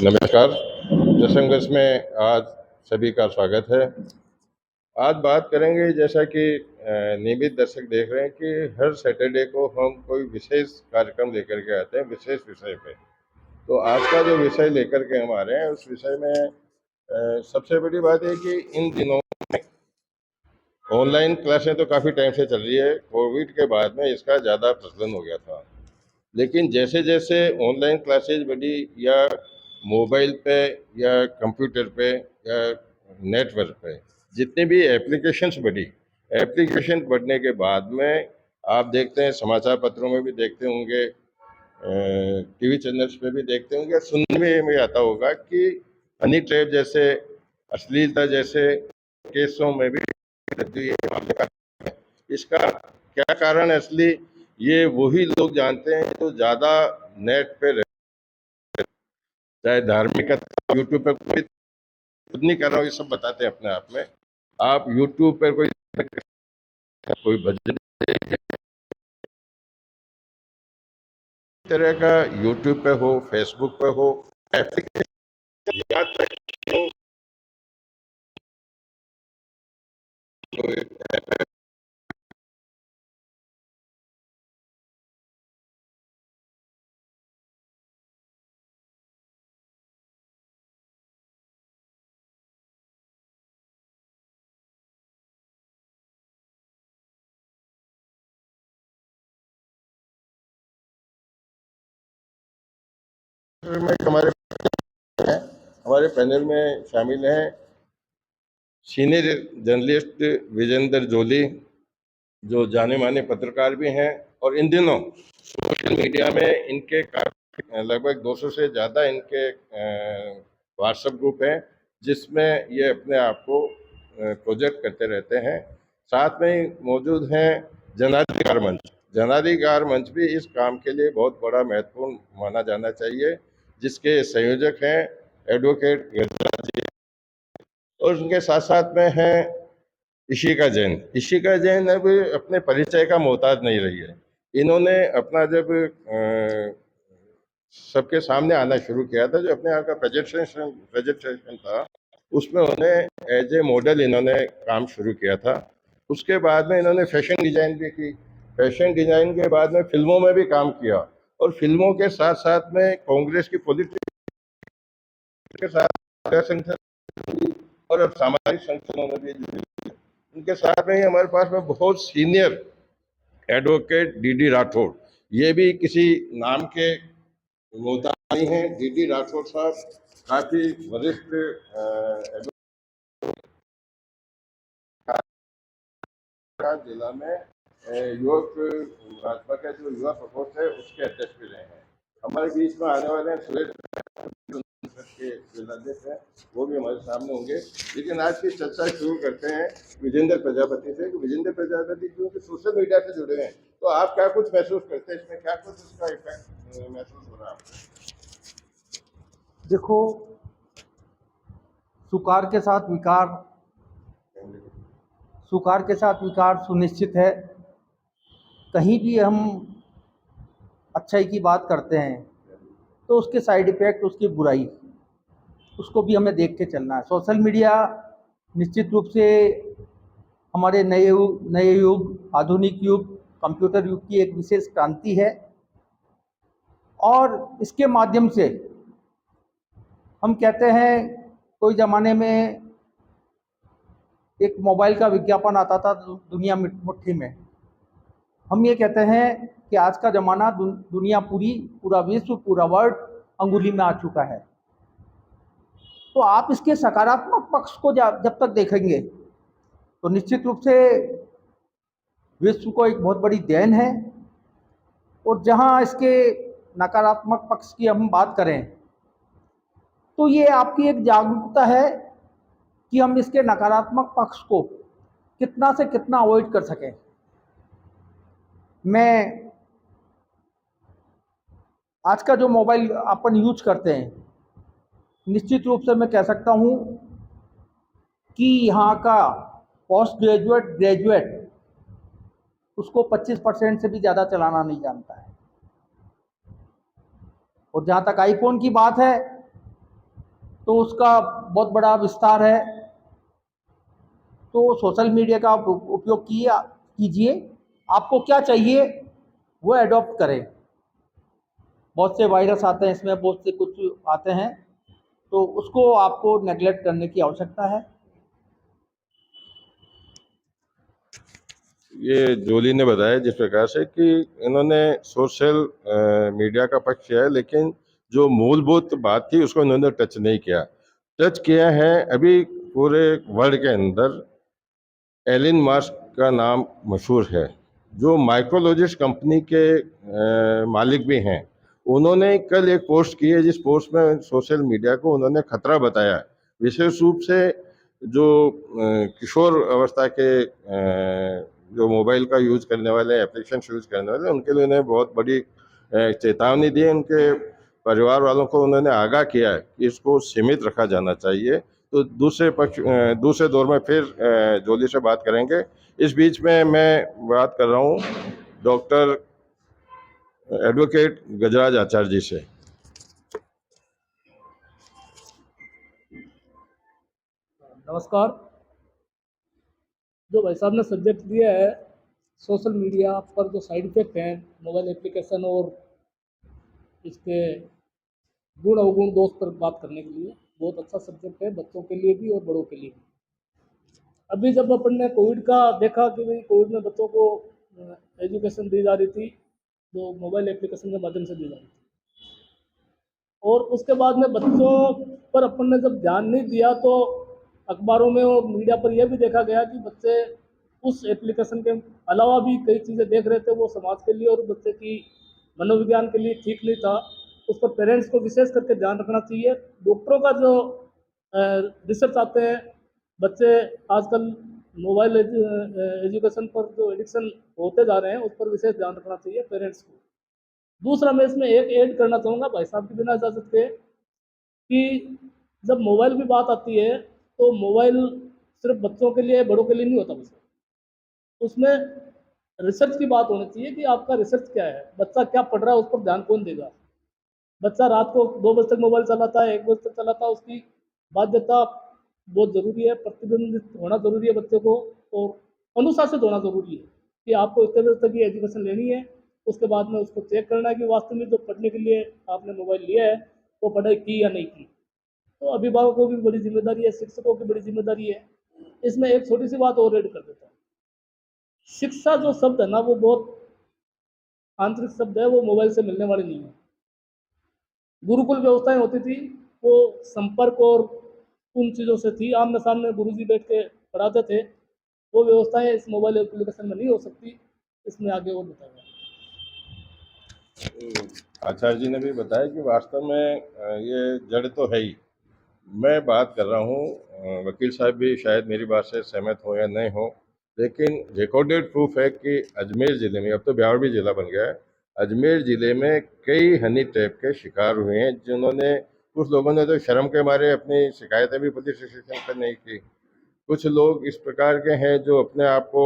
नमस्कार। दसंगस में आज सभी का स्वागत है। आज बात करेंगे, जैसा कि नियमित दर्शक देख रहे हैं कि हर सैटरडे को हम कोई विशेष कार्यक्रम लेकर के आते हैं विशेष विषय पे। तो आज का जो विषय लेकर के हम आ रहे हैं उस विषय में सबसे बड़ी बात है कि इन दिनों ऑनलाइन क्लासें तो काफ़ी टाइम से चल रही है। कोविड के बाद में इसका ज़्यादा प्रचलन हो गया था, लेकिन जैसे जैसे ऑनलाइन क्लासेज बढ़ी या मोबाइल पे या कंप्यूटर पे या नेटवर्क पे जितनी भी एप्लीकेशंस बढ़ी, एप्लीकेशन बढ़ने के बाद में आप देखते हैं, समाचार पत्रों में भी देखते होंगे, टीवी चैनल्स पे भी देखते होंगे, सुनने में आता होगा कि हनी ट्रैप जैसे, अश्लीलता जैसे केसों में भी वृद्धि है। इसका क्या कारण है असली, ये वही लोग जानते हैं जो ज़्यादा नेट पे चाहे धार्मिक यूट्यूब पे, कोई खुद नहीं कर रहा हूँ, ये सब बताते हैं अपने आप में। आप यूट्यूब पर कोई भजन तरह का यूट्यूब पे हो, फेसबुक पे हो, एप्लीकेशन यहाँ तक हो, तो में हमारे पैनल में शामिल हैं सीनियर जर्नलिस्ट विजेंद्र जोली, जो जाने माने पत्रकार भी हैं, और इन दिनों सोशल मीडिया में इनके काफी लगभग 200 से ज़्यादा इनके व्हाट्सएप ग्रुप हैं, जिसमें ये अपने आप को प्रोजेक्ट करते रहते हैं। साथ में ही मौजूद हैं जनाधिकार मंच। जनाधिकार मंच भी इस काम के लिए बहुत बड़ा महत्वपूर्ण माना जाना चाहिए, जिसके संयोजक हैं एडवोकेट गजराज जी, और उनके साथ साथ में हैं इशिका जैन। इशिका जैन अब अपने परिचय का मोहताज नहीं रही है। इन्होंने अपना जब सबके सामने आना शुरू किया था, जो अपने आप का प्रेजेंटेशन था, उसमें उन्हें एज ए मॉडल इन्होंने काम शुरू किया था। उसके बाद में इन्होंने फैशन डिजाइन भी की। फैशन डिजाइन के बाद में फिल्मों में भी काम किया, और फिल्मों के साथ साथ में कांग्रेस की पॉलिटिक्स के साथ संगठन और अब सामाजिक संगठनों में भी। उनके साथ में ही हमारे पास में बहुत सीनियर एडवोकेट डीडी राठौड़, ये भी किसी नाम के मोहताज नहीं है। डीडी राठौड़ साहब काफी वरिष्ठ जिला में युवक भाजपा का जो युवा प्रकोष्ठ है उसके अध्यक्ष भी रहे हैं। हमारे बीच में आने वाले सुरेश के जिलाध्यक्ष हैं, वो भी हमारे सामने होंगे। लेकिन आज की चर्चा शुरू करते हैं विजेंद्र प्रजापति से। विजेंद्र प्रजापति क्योंकि सोशल मीडिया से जुड़े हैं, तो आप क्या कुछ महसूस करते हैं, इसमें क्या कुछ इसका इफेक्ट महसूस हो रहा है आपको? देखो, सुकार के साथ विकार सुनिश्चित है। कहीं भी हम अच्छाई की बात करते हैं तो उसके साइड इफेक्ट, उसकी बुराई, उसको भी हमें देख के चलना है। सोशल मीडिया निश्चित रूप से हमारे नए युग, आधुनिक युग, कंप्यूटर युग की एक विशेष क्रांति है, और इसके माध्यम से हम कहते हैं, कोई ज़माने में एक मोबाइल का विज्ञापन आता था दुनिया मुट्ठी में। हम ये कहते हैं कि आज का ज़माना दुनिया पूरा विश्व, पूरा वर्ल्ड अंगुली में आ चुका है। तो आप इसके सकारात्मक पक्ष को जब तक देखेंगे तो निश्चित रूप से विश्व को एक बहुत बड़ी देन है, और जहां इसके नकारात्मक पक्ष की हम बात करें तो ये आपकी एक जागरूकता है कि हम इसके नकारात्मक पक्ष को कितना से कितना अवॉइड कर सकें। मैं आज का जो मोबाइल अपन यूज करते हैं, निश्चित रूप से मैं कह सकता हूं कि यहाँ का पोस्ट ग्रेजुएट उसको 25% से भी ज़्यादा चलाना नहीं जानता है। और जहाँ तक आईफोन की बात है तो उसका बहुत बड़ा विस्तार है। तो सोशल मीडिया का आप उपयोग कीजिए, आपको क्या चाहिए वो एडॉप्ट करें। बहुत से वायरस आते हैं इसमें, बहुत से कुछ आते हैं, तो उसको आपको नेगलेक्ट करने की आवश्यकता है। ये जोली ने बताया जिस प्रकार से कि इन्होंने सोशल मीडिया का पक्ष किया है, लेकिन जो मूलभूत बात थी उसको इन्होंने टच नहीं किया। टच किया है अभी पूरे वर्ल्ड के अंदर एलन मस्क का नाम मशहूर है, जो माइक्रोलॉजिस्ट कंपनी के मालिक भी हैं। उन्होंने कल एक पोस्ट की है जिस पोस्ट में सोशल मीडिया को उन्होंने खतरा बताया, विशेष रूप से जो किशोर अवस्था के जो मोबाइल का यूज करने वाले, एप्लीकेशन यूज करने वाले, उनके लिए उन्हें बहुत बड़ी चेतावनी दी है। उनके परिवार वालों को उन्होंने आगाह किया है कि इसको सीमित रखा जाना चाहिए। तो दूसरे दौर में फिर जोली से बात करेंगे। इस बीच में मैं बात कर रहा हूँ डॉक्टर एडवोकेट गजराज आचार्य जी से। नमस्कार। जो भाई साहब ने सब्जेक्ट दिया है, सोशल मीडिया पर जो साइड इफेक्ट हैं मोबाइल एप्लीकेशन और इसके गुण अवगुण दोष पर बात करने के लिए बहुत अच्छा सब्जेक्ट है, बच्चों के लिए भी और बड़ों के लिए भी। अभी जब अपन ने कोविड का देखा कि भाई कोविड में बच्चों को एजुकेशन दी जा रही थी, जो मोबाइल एप्लीकेशन के माध्यम से दी जा रही थी, और उसके बाद में बच्चों पर अपन ने जब ध्यान नहीं दिया तो अखबारों में और मीडिया पर यह भी देखा गया कि बच्चे उस एप्लीकेशन के अलावा भी कई चीज़ें देख रहे थे, वो समाज के लिए और बच्चे की मनोविज्ञान के लिए ठीक नहीं था। उस पर पेरेंट्स को विशेष करके ध्यान रखना चाहिए। डॉक्टरों का जो रिसर्च आते हैं, बच्चे आजकल मोबाइल एजुकेशन पर जो एडिक्शन होते जा रहे हैं उस पर विशेष ध्यान रखना चाहिए पेरेंट्स को। दूसरा मैं इसमें एक ऐड करना चाहूँगा भाई साहब की बिना इजाज़त के, कि जब मोबाइल की बात आती है तो मोबाइल सिर्फ बच्चों के लिए, बड़ों के लिए नहीं होता। बस उसमें रिसर्च की बात होनी चाहिए कि आपका रिसर्च क्या है, बच्चा क्या पढ़ रहा है, उस पर ध्यान कौन देगा। बच्चा रात को 2 बजे तक मोबाइल चलाता है, 1 बजे तक चलाता है, उसकी बाध्यता बहुत ज़रूरी है, प्रतिबंधित होना ज़रूरी है बच्चे को, और अनुशासित होना ज़रूरी है कि आपको इतने बजे तक ये एजुकेशन लेनी है। उसके बाद में उसको चेक करना है कि वास्तव में जो पढ़ने के लिए आपने मोबाइल लिया है वो पढ़ाई की या नहीं की। तो अभिभावकों की बड़ी जिम्मेदारी है, शिक्षकों की बड़ी जिम्मेदारी है। इसमें एक छोटी सी बात और ऐड कर देता हूँ। शिक्षा जो शब्द है ना, वो बहुत आंतरिक शब्द है, वो मोबाइल से मिलने वाली नहीं है। गुरुकुल व्यवस्थाएं होती थी, वो संपर्क और उन चीज़ों से थी, आमने सामने गुरुजी बैठ के पढ़ाते थे। वो व्यवस्थाएं इस मोबाइल एप्लीकेशन में नहीं हो सकती। इसमें आगे और बताया। आचार्य जी ने भी बताया कि वास्तव में ये जड़ तो है ही। मैं बात कर रहा हूँ, वकील साहब भी शायद मेरी बात से सहमत हो या नहीं हो, लेकिन रिकॉर्डेड प्रूफ है कि अजमेर ज़िले में, अब तो ब्यावरवी ज़िला बन गया है, अजमेर ज़िले में कई हनी ट्रैप के शिकार हुए हैं, जिन्होंने, कुछ लोगों ने तो शर्म के मारे अपनी शिकायतें भी पुलिस स्टेशन पर नहीं की। कुछ लोग इस प्रकार के हैं जो अपने आप को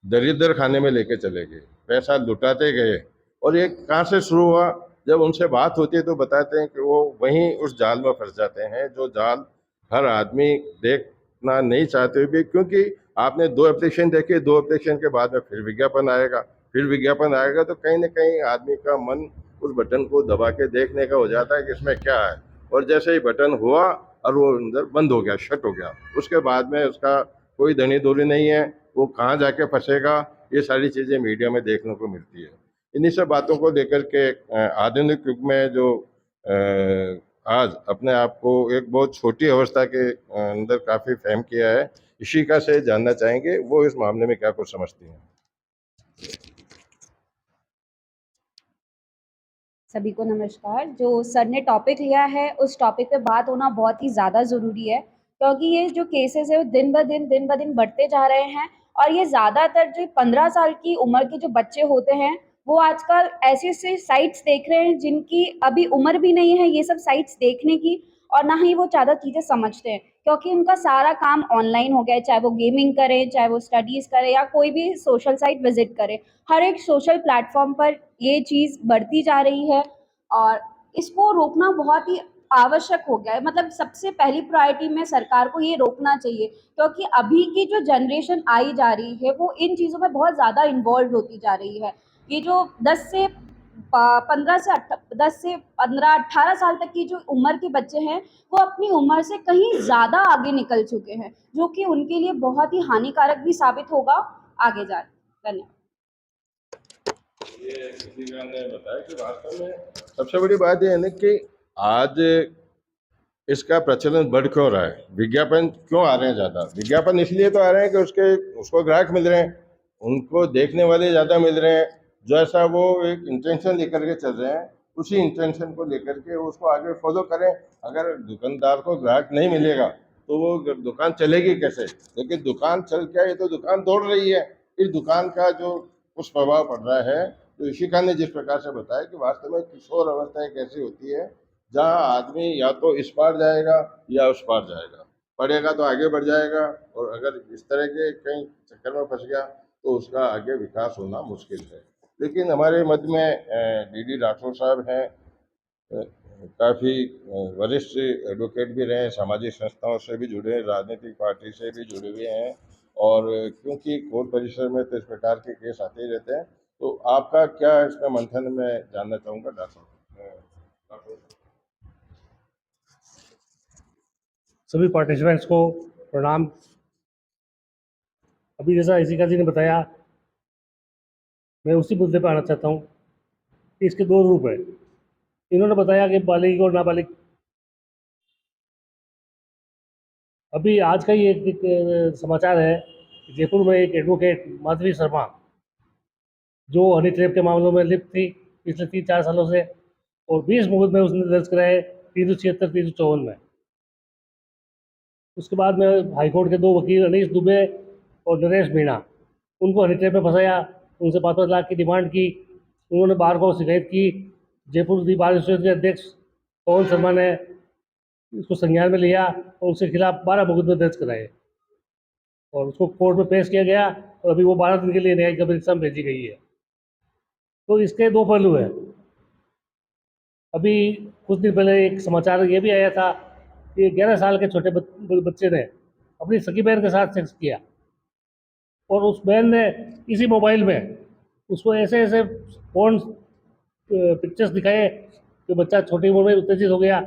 दरिद्र खाने में लेके चले गए, पैसा लुटाते गए। और ये कहाँ से शुरू हुआ? जब उनसे बात होती है तो बताते हैं कि वो वहीं उस जाल में फंस जाते हैं, जो जाल हर आदमी देखना नहीं चाहते हुए भी, क्योंकि आपने 2 एप्लीकेशन देखे, 2 एप्लीकेशन के बाद में फिर विज्ञापन आएगा, फिर विज्ञापन आएगा, तो कहीं ना कहीं आदमी का मन उस बटन को दबा के देखने का हो जाता है कि इसमें क्या है। और जैसे ही बटन हुआ और वो अंदर बंद हो गया, शट हो गया, उसके बाद में उसका कोई धनी दूरी नहीं है, वो कहाँ जाके फंसेगा। ये सारी चीज़ें मीडिया में देखने को मिलती है। इन्हीं सब बातों को लेकर के आधुनिक युग में जो आज अपने आप को एक बहुत छोटी अवस्था के अंदर काफ़ी फहम किया है, इशिका से जानना चाहेंगे वो इस मामले में क्या कुछ समझती हैं। सभी को नमस्कार। जो सर ने टॉपिक लिया है उस टॉपिक पे बात होना बहुत ही ज़्यादा ज़रूरी है, क्योंकि ये जो केसेस है वो दिन ब दिन बढ़ते जा रहे हैं। और ये ज़्यादातर जो 15 साल की उम्र के जो बच्चे होते हैं वो आजकल ऐसे-ऐसे साइट्स देख रहे हैं जिनकी अभी उम्र भी नहीं है ये सब साइट्स देखने की, और ना ही वो ज़्यादा चीज़ें समझते हैं, क्योंकि उनका सारा काम ऑनलाइन हो गया है। चाहे वो गेमिंग करें, चाहे वो स्टडीज़ करें या कोई भी सोशल साइट विज़िट करें, हर एक सोशल प्लेटफ़ॉर्म पर ये चीज़ बढ़ती जा रही है। और इसको रोकना बहुत ही आवश्यक हो गया है। मतलब सबसे पहली प्रायोरिटी में सरकार को ये रोकना चाहिए, क्योंकि अभी की जो जनरेशन आई जा रही है वो इन चीज़ों में बहुत ज़्यादा इन्वॉल्व होती जा रही है। ये जो 10 से 15 18 साल तक की जो उम्र के बच्चे हैं, वो अपनी उम्र से कहीं ज़्यादा आगे निकल चुके हैं, जो कि उनके लिए बहुत ही हानिकारक भी साबित होगा आगे जाके। धन्यवाद। ये किसी का ने बताया कि वास्तव में सबसे बड़ी बात यह है ना कि आज इसका प्रचलन बढ़ क्यों रहा है, विज्ञापन क्यों आ रहे हैं ज़्यादा। विज्ञापन इसलिए तो आ रहे हैं कि उसको ग्राहक मिल रहे हैं, उनको देखने वाले ज़्यादा मिल रहे हैं। जैसा वो एक इंटेंशन लेकर के चल रहे हैं, उसी इंटेंशन को लेकर के उसको आगे फॉलो करें। अगर दुकानदार को ग्राहक नहीं मिलेगा तो वो दुकान चलेगी कैसे। लेकिन दुकान चल क्या, ये तो दुकान दौड़ रही है। इस दुकान का जो कुछ प्रभाव पड़ रहा है, तो ऋषिका ने जिस प्रकार से बताया कि वास्तव में किशोर अवस्था एक ऐसी होती है जहाँ आदमी या तो इस पार जाएगा या उस पार जाएगा, पढ़ेगा तो आगे बढ़ जाएगा, और अगर इस तरह के कहीं चक्कर में फंस गया तो उसका आगे विकास होना मुश्किल है। लेकिन हमारे मध्य में डीडी राठौर साहब हैं, काफ़ी वरिष्ठ एडवोकेट भी रहे हैं, सामाजिक संस्थाओं से भी जुड़े हैं, राजनीतिक पार्टी से भी जुड़े हुए हैं, और क्योंकि कोर्ट परिसर में तो इस प्रकार के केस आते ही रहते हैं। तो आपका क्या इसमें मंथन में जानना चाहूँगा डॉक्टर। सभी पार्टिसिपेंट्स को प्रणाम। अभी जैसा ऋषिका जी ने बताया, मैं उसी मुद्दे पर आना चाहता हूँ कि इसके दो रूप हैं। इन्होंने बताया कि बालिग और नाबालिग। अभी आज का ही एक समाचार है, जयपुर में एक एडवोकेट माधवी शर्मा, जो हनी ट्रैप के मामलों में लिप्त थी पिछले 3-4 सालों से, और 20 मुकदमे उसने दर्ज कराए 376, 354 में। उसके बाद में हाईकोर्ट के 2 वकील अनीश दुबे और नरेश मीणा, उनको हनी ट्रैप में फंसाया, उनसे 5-5 लाख की डिमांड की। उन्होंने बार को शिकायत की। जयपुर दी बार एसोसिएशन के अध्यक्ष पवन शर्मा ने इसको संज्ञान में लिया और उसके खिलाफ 12 मुकदमे दर्ज कराए और उसको कोर्ट में पेश किया गया, और अभी वो 12 दिन के लिए न्यायिक परीक्षा में भेजी गई है। तो इसके 2 पहलू हैं। अभी कुछ दिन पहले एक समाचार ये भी आया था कि 11 साल के छोटे बच्चे ने अपनी सगी बहन के साथ सेक्स किया, और उस बहन ने इसी मोबाइल में उसको ऐसे ऐसे फोन पिक्चर्स दिखाए कि बच्चा छोटी उम्र में उत्तेजित हो गया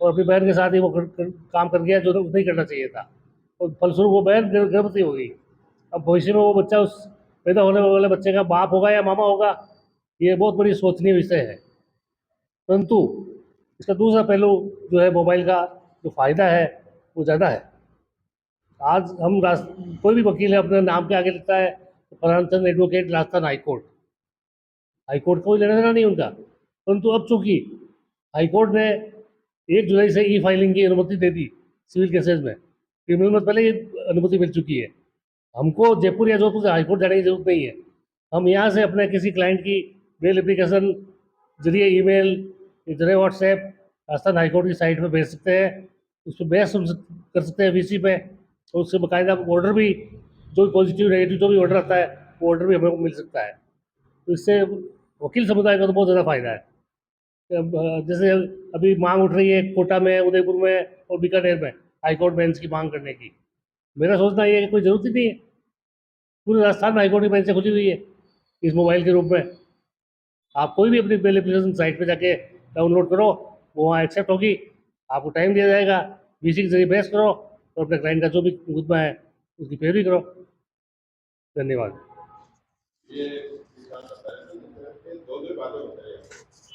और अपनी बहन के साथ ही वो काम कर गया जो नहीं करना चाहिए था, और फलस्वरूप वो बहन गर्भवती हो गई। अब भविष्य में वो बच्चा उस पैदा होने वाले बच्चे का बाप होगा या मामा होगा, ये बहुत बड़ी सोचनीय विषय है। परंतु इसका दूसरा पहलू जो है, मोबाइल का जो फ़ायदा है वो ज़्यादा है। आज हम कोई भी वकील है अपने नाम के आगे लिखता है फलानचंद एडवोकेट राजस्थान हाईकोर्ट, हाईकोर्ट को लेना देना नहीं उनका। परंतु अब चूंकि हाईकोर्ट ने 1 जुलाई से ई फाइलिंग की अनुमति दे दी सिविल केसेज में, क्रिमिनल में पहले ही अनुमति मिल चुकी है। हमको जयपुर या जोधपुर से हाईकोर्ट जाने की जरूरत नहीं है। हम यहाँ से अपने किसी क्लाइंट की बेल एप्लीकेशन जरिए ईमेल जरिए व्हाट्सएप राजस्थान हाईकोर्ट की साइट पर भेज सकते हैं, उस पर बहस कर सकते हैं वीसी पे, और उससे बाकायदा ऑर्डर भी, जो पॉजिटिव नेगेटिव जो भी ऑर्डर आता है वो ऑर्डर भी हमें मिल सकता है। तो इससे वकील समुदाय को तो बहुत ज़्यादा फायदा है। जैसे अभी मांग उठ रही है कोटा में, उदयपुर में और बीकानेर में हाईकोर्ट बेंच की मांग करने की। मेरा सोचना ये है कि कोई ज़रूरत ही नहीं है। पूरे राजस्थान में हाईकोर्ट की बेंचें खुली हुई है इस मोबाइल के रूप में। आप कोई भी अपनी बेल एप्लीकेशन साइट पे जाके डाउनलोड करो, वो वहाँ एक्सेप्ट होगी, आपको टाइम दिया जाएगा, वीसी के जरिए बहस करो और अपने क्लाइंट का जो भी मुकदमा है उसकी पैरवी करो। धन्यवाद। ये किसान बताया कि दो बातें बताई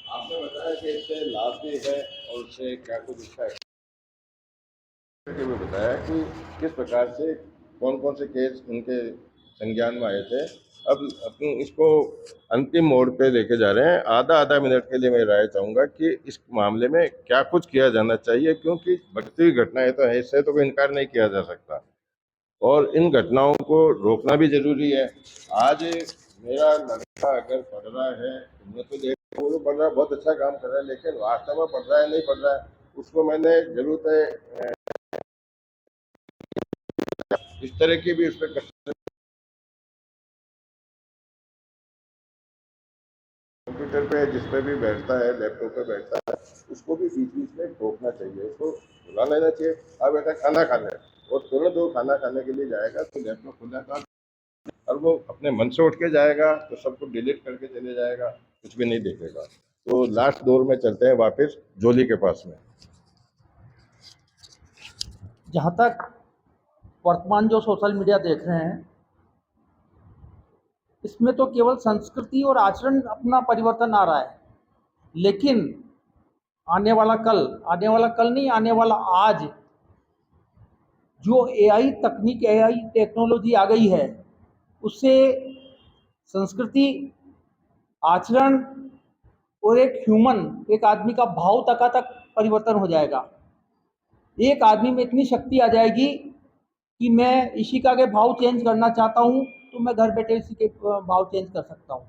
आपने, बताया कि इससे लाभ भी है और उससे क्या कुछ इफेक्ट भी बताया कि किस प्रकार से कौन कौन से केस उनके संज्ञान में आए थे। अब अपनी इसको अंतिम मोड़ पे लेके जा रहे हैं। आधा मिनट के लिए मैं राय चाहूँगा कि इस मामले में क्या कुछ किया जाना चाहिए, क्योंकि बढ़ती हुई घटनाएं तो है, इससे तो कोई इनकार नहीं किया जा सकता, और इन घटनाओं को रोकना भी जरूरी है। आज मेरा लड़का अगर पढ़ रहा है, मैं तो देख वो पढ़ रहा है, बहुत अच्छा काम कर रहा है, लेकिन वास्तव में पढ़ रहा है नहीं पढ़ रहा है, उसको मैंने जरूरत है इस तरह की भी उस पर कंप्यूटर पे जिस पे भी बैठता है, लैपटॉप पे बैठता है, उसको भी बीच बीच में टोकना चाहिए, उसको बुला लेना चाहिए, हाँ बेटा खाना खा ले, और तुरंत वो खाना खाने के लिए जाएगा तो लैपटॉप खुला था और वो अपने मन से उठ के जाएगा तो सबको डिलीट करके चले जाएगा, कुछ भी नहीं देखेगा। तो लास्ट दौर में चलते हैं वापस जोली के पास में। जहाँ तक वर्तमान जो सोशल मीडिया देख रहे हैं, इसमें तो केवल संस्कृति और आचरण अपना परिवर्तन आ रहा है, लेकिन आने वाला कल नहीं, आने वाला आज जो एआई तकनीक, एआई टेक्नोलॉजी आ गई है, उससे संस्कृति, आचरण और एक आदमी का भाव तक परिवर्तन हो जाएगा। एक आदमी में इतनी शक्ति आ जाएगी कि मैं इशिका के भाव चेंज करना चाहता हूँ तो मैं घर बैठे इसी के भाव चेंज कर सकता हूँ।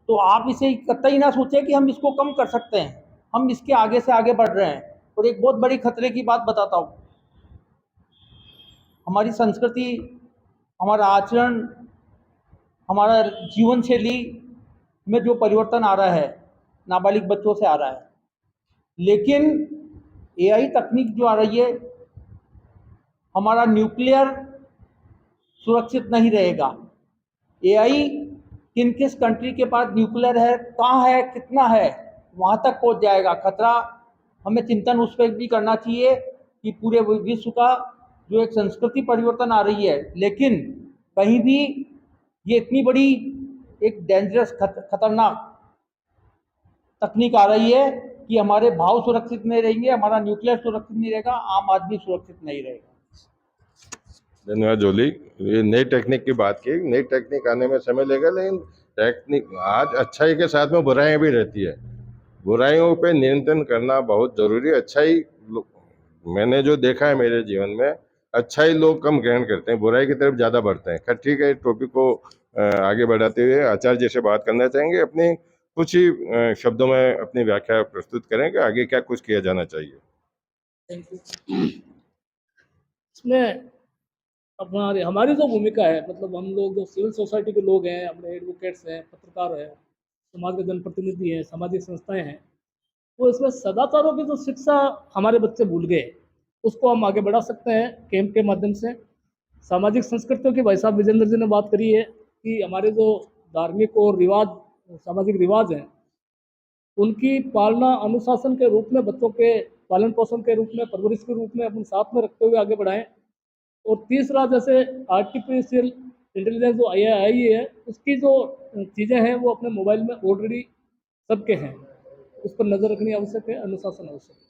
तो आप इसे कतई ना सोचें कि हम इसको कम कर सकते हैं, हम इसके आगे से आगे बढ़ रहे हैं। और एक बहुत बड़ी खतरे की बात बताता हूँ, हमारी संस्कृति, हमारा आचरण, हमारा जीवन शैली में जो परिवर्तन आ रहा है, नाबालिग बच्चों से आ रहा है, लेकिन एआई तकनीक जो आ रही है, हमारा न्यूक्लियर सुरक्षित नहीं रहेगा। एआई किस कंट्री के पास न्यूक्लियर है, कहाँ है, कितना है, वहाँ तक पहुँच जाएगा। खतरा, हमें चिंतन उस पर भी करना चाहिए कि पूरे विश्व का जो एक संस्कृति परिवर्तन आ रही है, लेकिन कहीं भी ये इतनी बड़ी एक डेंजरस खतरनाक तकनीक आ रही है कि हमारे भाव सुरक्षित नहीं रहेंगे, हमारा न्यूक्लियर सुरक्षित नहीं रहेगा, आम आदमी सुरक्षित नहीं रहेगा। धन्यवाद जोली। ये नई टेक्निक की बात की, नई टेक्निक आने में समय लगेगा, लेकिन टेक्निक आज अच्छाई के साथ में बुराइयां भी रहती है। बुराइयों पे नियंत्रण करना बहुत जरूरी है। अच्छाई मैंने जो देखा है मेरे जीवन में, अच्छाई लोग कम ग्रहण करते हैं, बुराई की तरफ ज्यादा बढ़ते हैं। खैर ठीक है, टॉपिक को आगे बढ़ाते हुए आचार्य जी से बात करना चाहेंगे, अपनी कुछ ही शब्दों में अपनी व्याख्या प्रस्तुत करें कि आगे क्या कुछ किया जाना चाहिए। Thank you. इसमें हमारी जो भूमिका है, मतलब हम लोग जो सिविल सोसाइटी के लोग हैं, अपने एडवोकेट्स हैं, पत्रकार हैं, समाज के जनप्रतिनिधि हैं, सामाजिक संस्थाएं हैं, वो इसमें सदाचारों की जो शिक्षा हमारे बच्चे भूल गए, उसको हम आगे बढ़ा सकते हैं कैंप के माध्यम से। सामाजिक संस्कृतियों की भाई साहब विजेंद्र जी ने बात करी है कि हमारे जो धार्मिक और सामाजिक रिवाज हैं, उनकी पालना अनुशासन के रूप में, बच्चों के पालन पोषण के रूप में, परवरिश के रूप में अपन साथ में रखते हुए आगे बढ़ाएं। और तीसरा, जैसे आर्टिफिशियल इंटेलिजेंस जो आई है, उसकी जो चीज़ें हैं वो अपने मोबाइल में ऑलरेडी सबके हैं, उस पर नज़र रखनी आवश्यक है, अनुशासन आवश्यक है।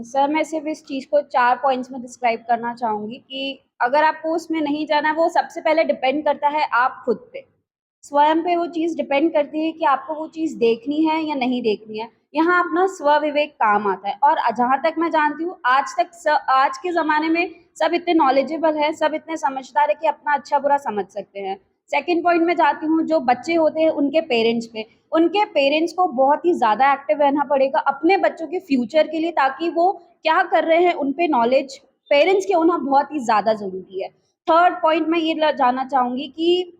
सर, मैं सिर्फ इस चीज़ को 4 पॉइंट्स में डिस्क्राइब करना चाहूँगी कि अगर आपको उसमें नहीं जाना है, वो सबसे पहले डिपेंड करता है आप खुद पे, स्वयं पे वो चीज़ डिपेंड करती है कि आपको वो चीज़ देखनी है या नहीं देखनी है। यहाँ अपना स्व-विवेक काम आता है। और जहाँ तक मैं जानती हूँ, आज के ज़माने में सब इतने नॉलेजेबल हैं, सब इतने समझदार है कि अपना अच्छा-बुरा समझ सकते हैं। सेकंड पॉइंट में जाती हूँ, जो बच्चे होते हैं उनके पेरेंट्स पे। उनके पेरेंट्स को बहुत ही ज़्यादा एक्टिव रहना पड़ेगा अपने बच्चों के फ्यूचर के लिए, ताकि वो क्या कर रहे हैं उन पे नॉलेज पेरेंट्स के होना बहुत ही ज़्यादा ज़रूरी है। थर्ड पॉइंट मैं ये जानना चाहूँगी कि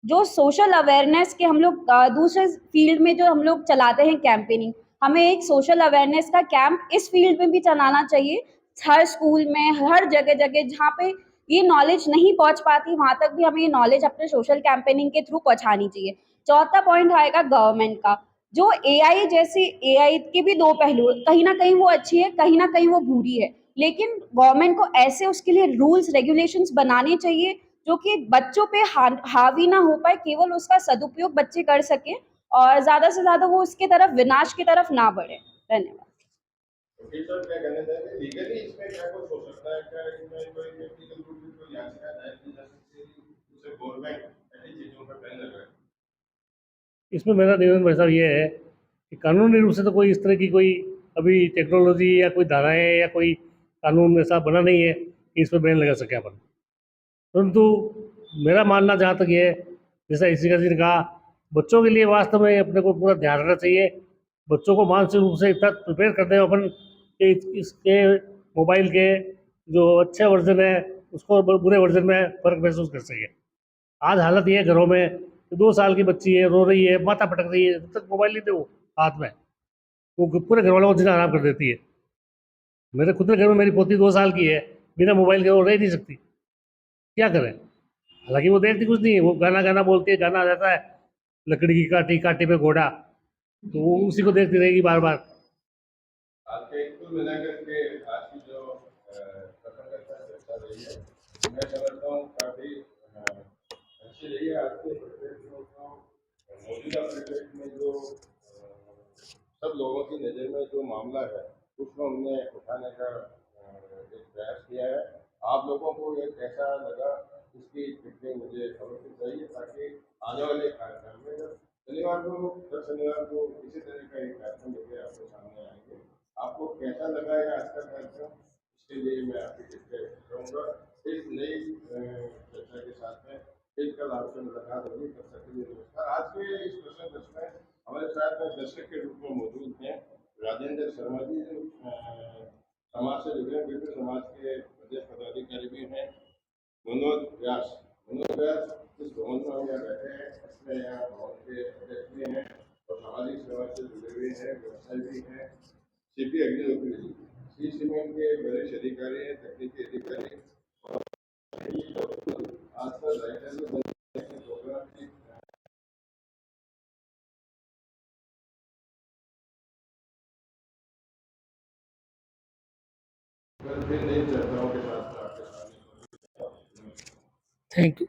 जो सोशल अवेयरनेस के हम लोग दूसरे फील्ड में जो हम लोग चलाते हैं कैंपेनिंग, हमें एक सोशल अवेयरनेस का कैंप इस फील्ड में भी चलाना चाहिए। हर स्कूल में, हर जगह-जगह जहाँ पे ये नॉलेज नहीं पहुँच पाती, वहाँ तक भी हमें ये नॉलेज अपने सोशल कैंपेनिंग के थ्रू पहुँचानी चाहिए। चौथा पॉइंट आएगा गवर्नमेंट का। जो एआई के भी 2 पहलू हैं, कहीं न कहीं वो अच्छी है, कहीं न कहीं वो बुरी है। लेकिन गवर्नमेंट को ऐसे उसके लिए रूल्स, रेगुलेशंस बनाने चाहिए जो कि बच्चों पे हावी ना हो पाए, केवल उसका सदुपयोग बच्चे कर सकें और ज़्यादा से ज़्यादा वो उसकी तरफ, विनाश की तरफ ना बढ़े। धन्यवाद। क्या कहना चाहेंगे, लीगली इसमें क्या कुछ हो सकता है? क्या इसमें कोई टेक्निकल रूप में कोई याचिका दायर की जा सकती है कि उसे गवर्नमेंट ऐसी चीजों पर बैन लगाए? इसमें मेरा निवेदन भाई साहब ये है कि कानूनी रूप से तो कोई इस तरह की कोई अभी टेक्नोलॉजी या कोई धाराएँ या कोई कानून ऐसा बना नहीं है कि इस पर बैन लगा सके अपन। परंतु मेरा मानना जहाँ तक ये है, जैसा इशिका जी ने कहा, बच्चों के लिए वास्तव में अपने को पूरा ध्यान रखना चाहिए। बच्चों को मानसिक रूप से इतना प्रिपेयर कर दें अपन कि इसके मोबाइल के जो अच्छे वर्जन है उसको बुरे वर्जन में फ़र्क महसूस कर सके। आज हालत ये है घरों में, 2 साल की बच्ची है, रो रही है, माथा पटक रही है, जब तक मोबाइल नहीं दो हाथ में, वो पूरे घर वालों को जीना हराम कर देती है। मेरे खुद के घर में मेरी पोती 2 साल की है, बिना मोबाइल के वो रह ही नहीं सकती। क्या करें? हालांकि वो देखती कुछ नहीं है, वो गाना गाना बोलती है, गाना आ जाता है, लकड़ी की काटी काटी पे घोड़ा, तो वो उसी को देखती रहेगी बार बार। आज के कुल मिलाकर के आज की जो प्रसंगता चर्चा रही है, मैं समझता हूँ काफी अच्छी रही है। आज के परिप्रेक्ष्य में मौजूदा परिप्रेक्ष्य में जो सब लोगों की नज़र में जो मामला है उसको हमने उठाने का एक प्रयास किया है। आप लोगों को ये कैसा लगा इसकी टिप्पणी मुझे अवश्य चाहिए, ताकि आने वाले कार्यक्रम में जब शनिवार को इसी तरह का एक कार्यक्रम लेकर आपके सामने आएंगे, आपको कैसा लगा है आज का कार्यक्रम, इसके लिए मैं आपकी टिप्पणी करूँगा। इस नई चर्चा के साथ में फिर कल आपसे मुलाकात होगी, तब तक के लिए नमस्कार। आज के इस प्रश्न में हमारे साथ में दर्शक के रूप में मौजूद हैं राजेंद्र शर्मा जी, जो समाज से जुड़े हैं, विभिन्न समाज के प्रदेश पदाधिकारी भी हैं। मनोज व्यास इस भवन में हम यहाँ बैठे हैं, इसमें यहाँ भवन के अध्यक्ष भी हैं और सामाजिक सेवा से जुड़े हुए हैं, व्यवसाय भी हैं। सीपी अग्निहोत्री जी सी सीमेंट के वरिष्ठ अधिकारी हैं, तकनीकी अधिकारी, आजकल राइटर में प्रोग्राम की फिर नई चर्चाओं के साथ आपके सामने। Thank you.